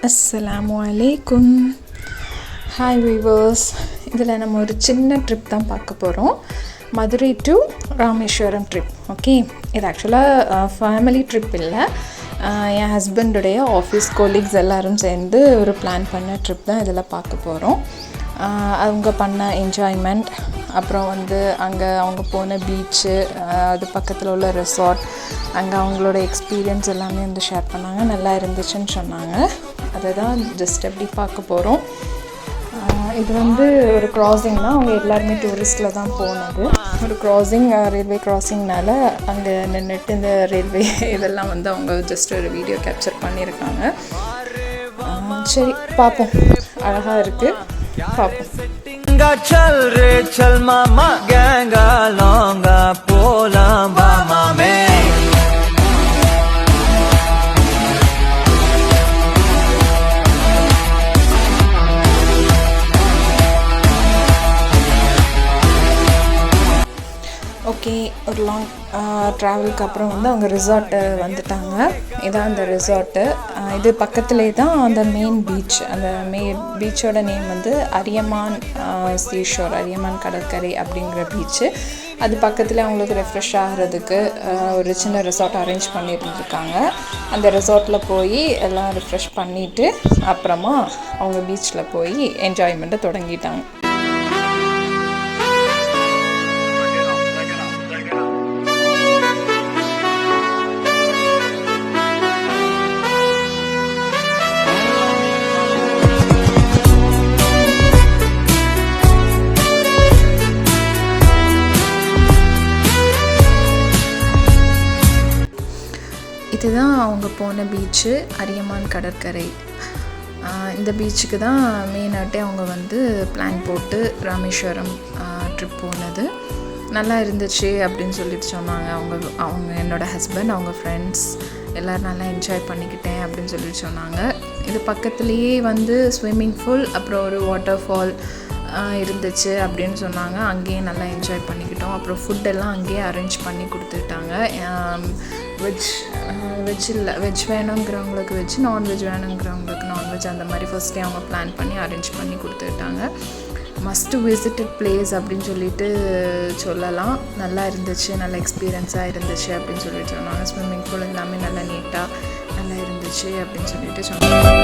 அஸ்ஸலாமு அலைக்கும். Hi viewers, இதில் நம்ம ஒரு சின்ன ட்ரிப் தான் பார்க்க போகிறோம். Madurai to Rameswaram trip. Okay, இது ஆக்சுவலாக ஃபேமிலி ட்ரிப் இல்லை, என் ஹஸ்பண்டுடைய ஆஃபீஸ் கொலீக்ஸ் எல்லோரும் சேர்ந்து ஒரு பிளான் பண்ண ட்ரிப் தான் இதில் பார்க்க போகிறோம். அவங்க பண்ண என்ஜாய்மெண்ட், அப்புறம் அங்கே அவங்க போன பீச்சு, அது பக்கத்தில் உள்ள ரெசார்ட், அங்கே அவங்களோட எக்ஸ்பீரியன்ஸ் எல்லாமே ஷேர் பண்ணாங்க. நல்லா இருந்துச்சுன்னு சொன்னாங்க. அதை தான் ஜஸ்ட் எப்படி பார்க்க போகிறோம். இது ஒரு க்ராசிங் தான். அவங்க எல்லாருமே டூரிஸ்டில் தான் போனது. ஒரு க்ராசிங், ரயில்வே க்ராசிங்னால அங்கே நின்றுட்டு இந்த ரயில்வே இதெல்லாம் அவங்க ஜஸ்ட் ஒரு வீடியோ கேப்சர் பண்ணியிருக்காங்க. சரி பார்ப்போம், அழகாக இருக்குது, பார்ப்போம். चल रे चल मामा गंगा लौंगा पोला मामा में ஓகே, ஒரு லாங் ட்ராவலுக்கு அப்புறம் அவங்க ரிசார்ட்டு வந்துட்டாங்க. இதான் அந்த ரிசார்ட்டு. இது பக்கத்துலேயே தான் அந்த மெயின் பீச். அந்த பீச்சோட நேம் அரியமான் சீஷோர், அரியமான் கடற்கரை அப்படிங்கிற பீச்சு. அது பக்கத்தில் அவங்களுக்கு ரெஃப்ரெஷ் ஆகிறதுக்கு ஒரு சின்ன ரிசார்ட் அரேஞ்ச் பண்ணியிருந்துருக்காங்க. அந்த ரிசார்ட்டில் போய் எல்லாம் ரிஃப்ரெஷ் பண்ணிவிட்டு அப்புறமா அவங்க பீச்சில் போய் என்ஜாய்மெண்ட்டை தொடங்கிட்டாங்க. இதுதான் அவங்க போன பீச்சு, அரியமான் கடற்கரை. இந்த பீச்சுக்கு தான் மெயினாகிட்டே அவங்க பிளான் போட்டு ராமேஸ்வரம் ட்ரிப் போனது. நல்லா இருந்துச்சு அப்படின்னு சொல்லிட்டு சொன்னாங்க. அவங்க என்னோடய ஹஸ்பண்ட், அவங்க ஃப்ரெண்ட்ஸ் எல்லோரும் நல்லா என்ஜாய் பண்ணிக்கிட்டேன் அப்படின்னு சொல்லிட்டு சொன்னாங்க. இது பக்கத்துலேயே ஸ்விம்மிங் பூல், அப்புறம் ஒரு வாட்டர் ஃபால் இருந்துச்சு அப்படின்னு சொன்னாங்க. அங்கேயே நல்லா என்ஜாய் பண்ணிக்கிட்டோம். அப்புறம் ஃபுட்டெல்லாம் அங்கேயே அரேஞ்ச் பண்ணி கொடுத்துட்டாங்க. வெஜ் வேணுங்கிறவங்களுக்கு வெஜ், நான்வெஜ் வேணுங்கிறவங்களுக்கு நான்வெஜ், அந்த மாதிரி ஃபர்ஸ்டே அவங்க பிளான் பண்ணி அரேஞ்ச் பண்ணி கொடுத்துட்டாங்க. மஸ்ட் விசிட்டட் பிளேஸ் அப்படின்னு சொல்லிட்டு சொல்லலாம். நல்லா இருந்துச்சு, நல்ல எக்ஸ்பீரியன்ஸாக இருந்துச்சு அப்படின்னு சொல்லிட்டு சொன்னாங்க. ஸ்விம்மிங் பூல் எல்லாமே நல்லா நீட்டாக நல்லா இருந்துச்சு அப்படின்னு சொல்லிட்டு சொன்னாங்க.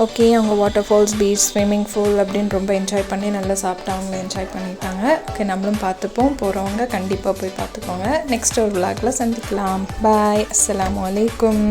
ஓகே, அவங்க water falls, beach, swimming pool அப்படின்னு ரொம்ப என்ஜாய் பண்ணி நல்லா சாப்பிட்டு அவங்கள என்ஜாய் பண்ணிட்டாங்க. ஓகே, நம்மளும் பார்த்துப்போம். போகிறவங்க கண்டிப்பாக போய் பார்த்துக்கோங்க. நெக்ஸ்ட் ஒரு விளாகில் சந்திக்கலாம். பாய், அஸ்ஸலாமு அலைக்கும்.